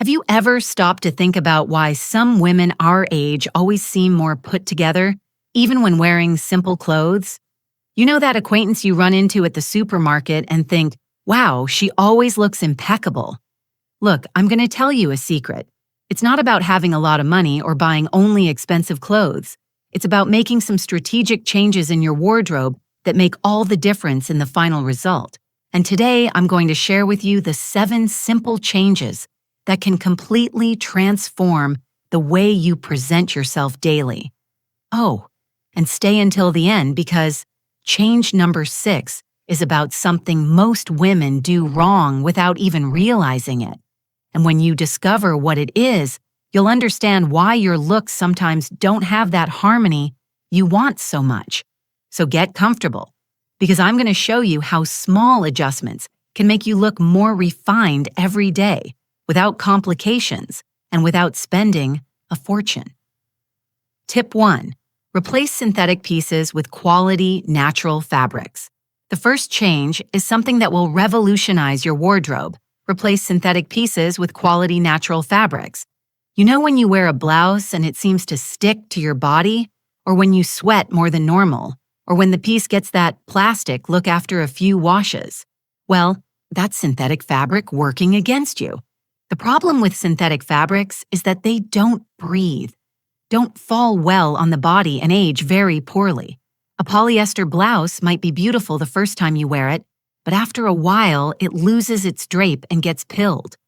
Have you ever stopped to think about why some women our age always seem more put together, even when wearing simple clothes? You know that acquaintance you run into at the supermarket and think, wow, she always looks impeccable. Look, I'm going to tell you a secret. It's not about having a lot of money or buying only expensive clothes. It's about making some strategic changes in your wardrobe that make all the difference in the final result. And today, I'm going to share with you the 7 simple changes that can completely transform the way you present yourself daily. Oh, and stay until the end because change number 6 is about something most women do wrong without even realizing it. And when you discover what it is, you'll understand why your looks sometimes don't have that harmony you want so much. So get comfortable, because I'm going to show you how small adjustments can make you look more refined every day, without complications and without spending a fortune. Tip 1. Replace synthetic pieces with quality, natural fabrics. The first change is something that will revolutionize your wardrobe. Replace synthetic pieces with quality, natural fabrics. You know when you wear a blouse and it seems to stick to your body? Or when you sweat more than normal? Or when the piece gets that plastic look after a few washes? Well, that's synthetic fabric working against you. The problem with synthetic fabrics is that they don't breathe, don't fall well on the body, and age very poorly. A polyester blouse might be beautiful the first time you wear it, but after a while, it loses its drape and gets pilled.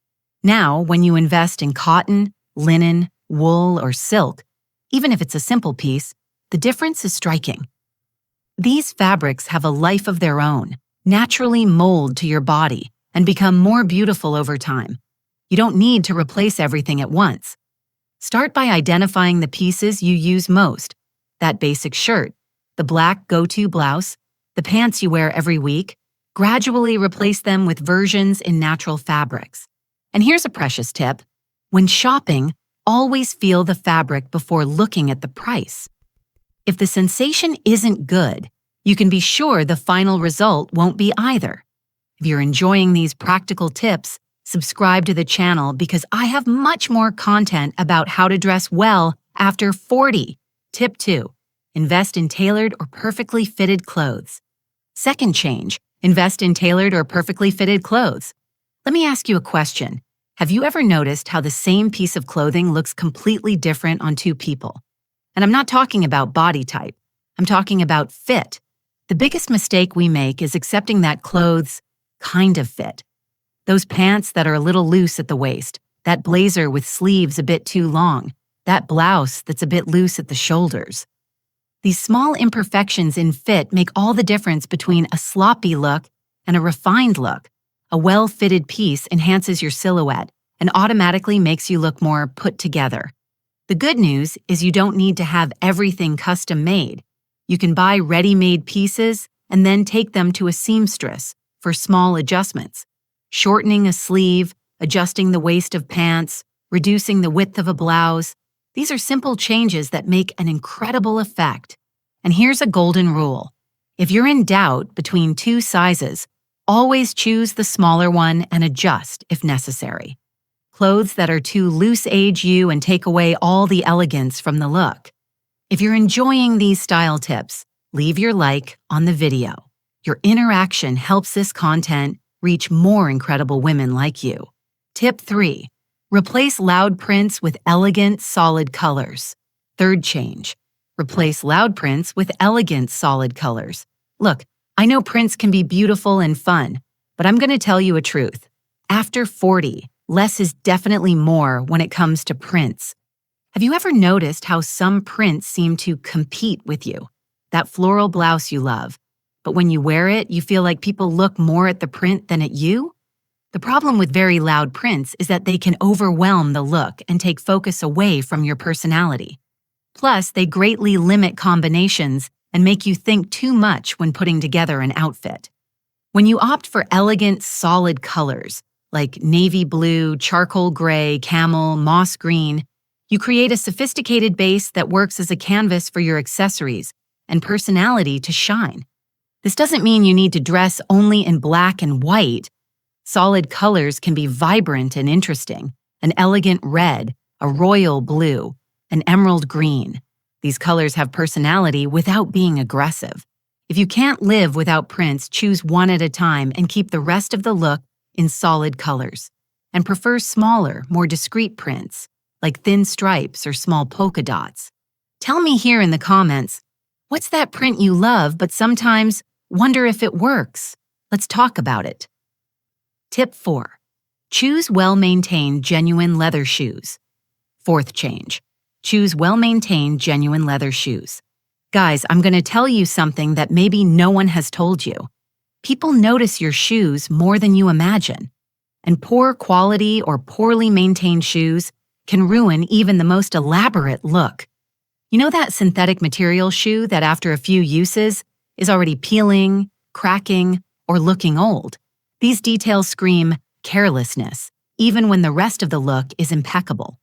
Now, when you invest in cotton, linen, wool, or silk, even if it's a simple piece, the difference is striking. These fabrics have a life of their own, naturally mold to your body, and become more beautiful over time. You don't need to replace everything at once. Start by identifying the pieces you use most: that basic shirt, the black go-to blouse, the pants you wear every week. Gradually replace them with versions in natural fabrics. And here's a precious tip. When shopping, always feel the fabric before looking at the price. If the sensation isn't good, you can be sure the final result won't be either. If you're enjoying these practical tips, subscribe to the channel because I have much more content about how to dress well after 40. Tip 2. Invest in tailored or perfectly fitted clothes. Second change. Invest in tailored or perfectly fitted clothes. Let me ask you a question. Have you ever noticed how the same piece of clothing looks completely different on 2 people? And I'm not talking about body type. I'm talking about fit. The biggest mistake we make is accepting that clothes kind of fit. Those pants that are a little loose at the waist, that blazer with sleeves a bit too long, that blouse that's a bit loose at the shoulders. These small imperfections in fit make all the difference between a sloppy look and a refined look. A well-fitted piece enhances your silhouette and automatically makes you look more put together. The good news is you don't need to have everything custom-made. You can buy ready-made pieces and then take them to a seamstress for small adjustments. Shortening a sleeve, adjusting the waist of pants, reducing the width of a blouse. These are simple changes that make an incredible effect. And here's a golden rule. If you're in doubt between 2 sizes, always choose the smaller one and adjust if necessary. Clothes that are too loose age you and take away all the elegance from the look. If you're enjoying these style tips, leave your like on the video. Your interaction helps this content reach more incredible women like you. Tip 3. Replace loud prints with elegant, solid colors. Third change. Replace loud prints with elegant, solid colors. Look, I know prints can be beautiful and fun, but I'm going to tell you a truth. After 40, less is definitely more when it comes to prints. Have you ever noticed how some prints seem to compete with you? That floral blouse you love, but when you wear it, you feel like people look more at the print than at you? The problem with very loud prints is that they can overwhelm the look and take focus away from your personality. Plus, they greatly limit combinations and make you think too much when putting together an outfit. When you opt for elegant, solid colors, like navy blue, charcoal gray, camel, moss green, you create a sophisticated base that works as a canvas for your accessories and personality to shine. This doesn't mean you need to dress only in black and white. Solid colors can be vibrant and interesting, an elegant red, a royal blue, an emerald green. These colors have personality without being aggressive. If you can't live without prints, choose one at a time and keep the rest of the look in solid colors. And prefer smaller, more discreet prints, like thin stripes or small polka dots. Tell me here in the comments, what's that print you love but sometimes wonder if it works? Let's talk about it. Tip 4. Choose well-maintained genuine leather shoes. Fourth change. Choose well-maintained genuine leather shoes. Guys, I'm going to tell you something that maybe no one has told you. People notice your shoes more than you imagine. And poor quality or poorly maintained shoes can ruin even the most elaborate look. You know that synthetic material shoe that after a few uses is already peeling, cracking, or looking old? These details scream carelessness, even when the rest of the look is impeccable.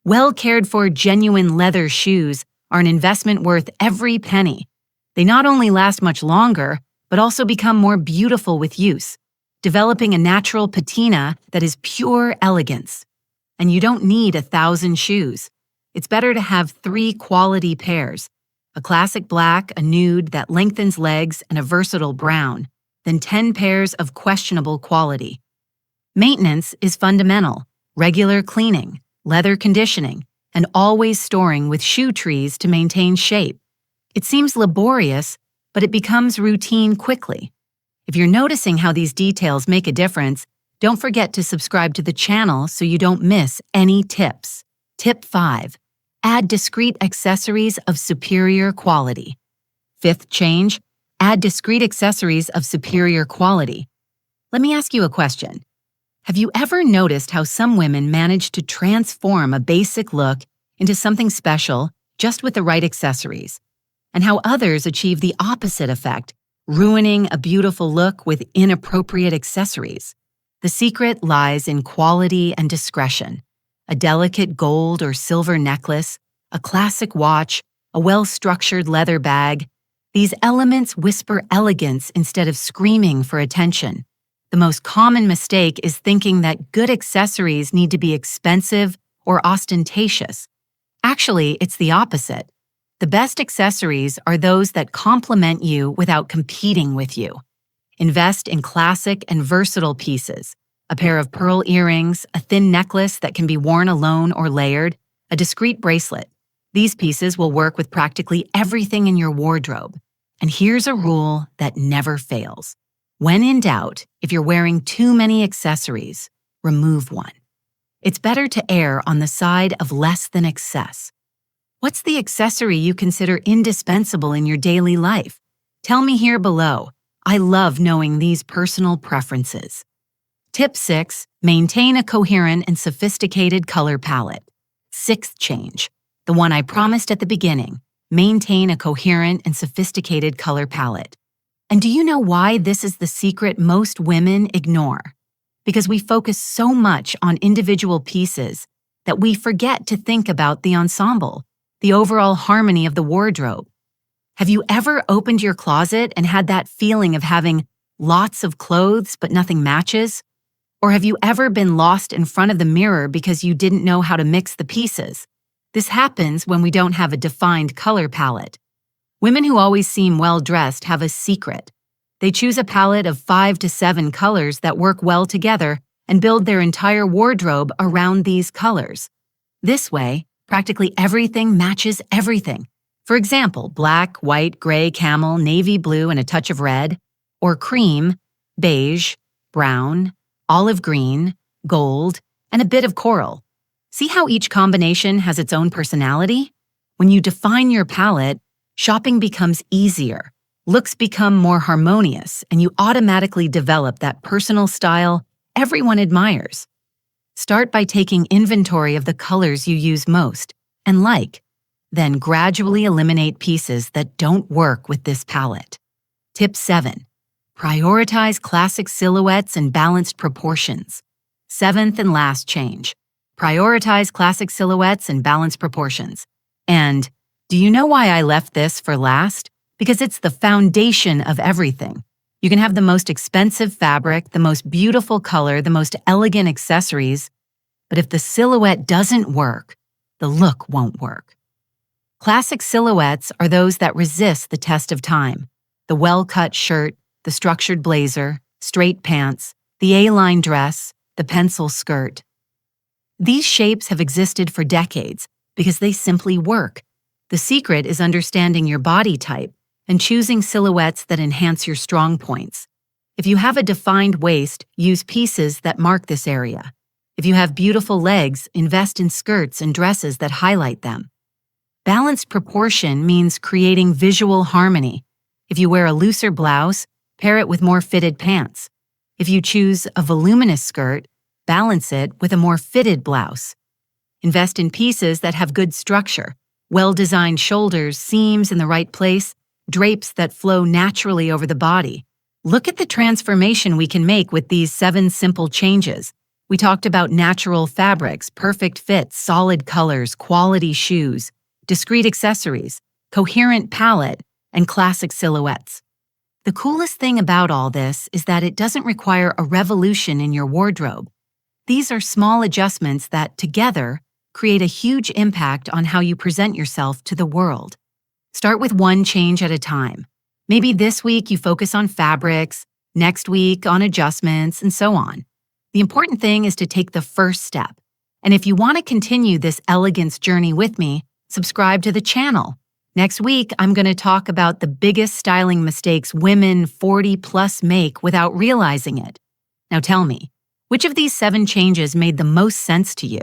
Well-cared-for genuine leather shoes are an investment worth every penny. They not only last much longer, but also become more beautiful with use, developing a natural patina that is pure elegance. And you don't need 1,000 shoes. It's better to have 3 quality pairs, a classic black, a nude that lengthens legs, and a versatile brown, than 10 pairs of questionable quality. Maintenance is fundamental: regular cleaning, leather conditioning, and always storing with shoe trees to maintain shape. It seems laborious, but it becomes routine quickly. If you're noticing how these details make a difference, don't forget to subscribe to the channel so you don't miss any tips. Tip 5. Add discreet accessories of superior quality. Fifth change, add discreet accessories of superior quality. Let me ask you a question. Have you ever noticed how some women manage to transform a basic look into something special just with the right accessories? And how others achieve the opposite effect, ruining a beautiful look with inappropriate accessories? The secret lies in quality and discretion. A delicate gold or silver necklace, a classic watch, a well-structured leather bag. These elements whisper elegance instead of screaming for attention. The most common mistake is thinking that good accessories need to be expensive or ostentatious. Actually, it's the opposite. The best accessories are those that complement you without competing with you. Invest in classic and versatile pieces: a pair of pearl earrings, a thin necklace that can be worn alone or layered, a discreet bracelet. These pieces will work with practically everything in your wardrobe. And here's a rule that never fails. When in doubt, if you're wearing too many accessories, remove one. It's better to err on the side of less than excess. What's the accessory you consider indispensable in your daily life? Tell me here below. I love knowing these personal preferences. Tip 6. Maintain a coherent and sophisticated color palette. Sixth change, the one I promised at the beginning. Maintain a coherent and sophisticated color palette. And do you know why this is the secret most women ignore? Because we focus so much on individual pieces that we forget to think about the ensemble, the overall harmony of the wardrobe. Have you ever opened your closet and had that feeling of having lots of clothes but nothing matches? Or have you ever been lost in front of the mirror because you didn't know how to mix the pieces? This happens when we don't have a defined color palette. Women who always seem well-dressed have a secret. They choose a palette of 5 to 7 colors that work well together and build their entire wardrobe around these colors. This way, practically everything matches everything. For example, black, white, gray, camel, navy blue, and a touch of red, or cream, beige, brown, olive green, gold, and a bit of coral. See how each combination has its own personality? When you define your palette, shopping becomes easier, looks become more harmonious, and you automatically develop that personal style everyone admires. Start by taking inventory of the colors you use most and like, then gradually eliminate pieces that don't work with this palette. Tip 7. Prioritize classic silhouettes and balanced proportions. Seventh and last change. Prioritize classic silhouettes and balanced proportions. And do you know why I left this for last? Because it's the foundation of everything. You can have the most expensive fabric, the most beautiful color, the most elegant accessories, But if the silhouette doesn't work, the look won't work. Classic silhouettes are those that resist the test of time. The well-cut shirt, the structured blazer, straight pants, the A-line dress, the pencil skirt. These shapes have existed for decades because they simply work. The secret is understanding your body type and choosing silhouettes that enhance your strong points. If you have a defined waist, use pieces that mark this area. If you have beautiful legs, invest in skirts and dresses that highlight them. Balanced proportion means creating visual harmony. If you wear a looser blouse, pair it with more fitted pants. If you choose a voluminous skirt, balance it with a more fitted blouse. Invest in pieces that have good structure, well-designed shoulders, seams in the right place, drapes that flow naturally over the body. Look at the transformation we can make with these 7 simple changes. We talked about natural fabrics, perfect fits, solid colors, quality shoes, discreet accessories, coherent palette, and classic silhouettes. The coolest thing about all this is that it doesn't require a revolution in your wardrobe. These are small adjustments that, together, create a huge impact on how you present yourself to the world. Start with one change at a time. Maybe this week you focus on fabrics, next week on adjustments, and so on. The important thing is to take the first step. And if you want to continue this elegance journey with me, subscribe to the channel. Next week, I'm going to talk about the biggest styling mistakes women 40+ make without realizing it. Now tell me, which of these 7 changes made the most sense to you?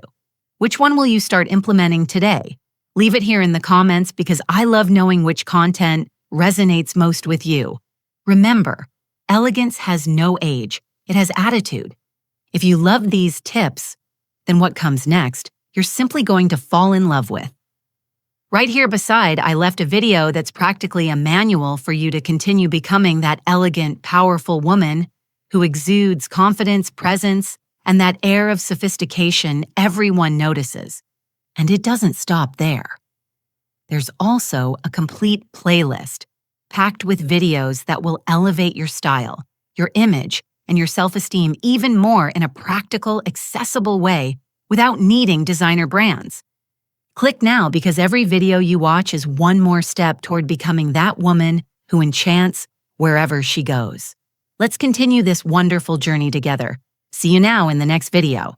Which one will you start implementing today? Leave it here in the comments because I love knowing which content resonates most with you. Remember, elegance has no age. It has attitude. If you love these tips, then what comes next, you're simply going to fall in love with. Right here beside, I left a video that's practically a manual for you to continue becoming that elegant, powerful woman who exudes confidence, presence, and that air of sophistication everyone notices. And it doesn't stop there. There's also a complete playlist packed with videos that will elevate your style, your image, and your self-esteem even more in a practical, accessible way without needing designer brands. Click now because every video you watch is one more step toward becoming that woman who enchants wherever she goes. Let's continue this wonderful journey together. See you now in the next video.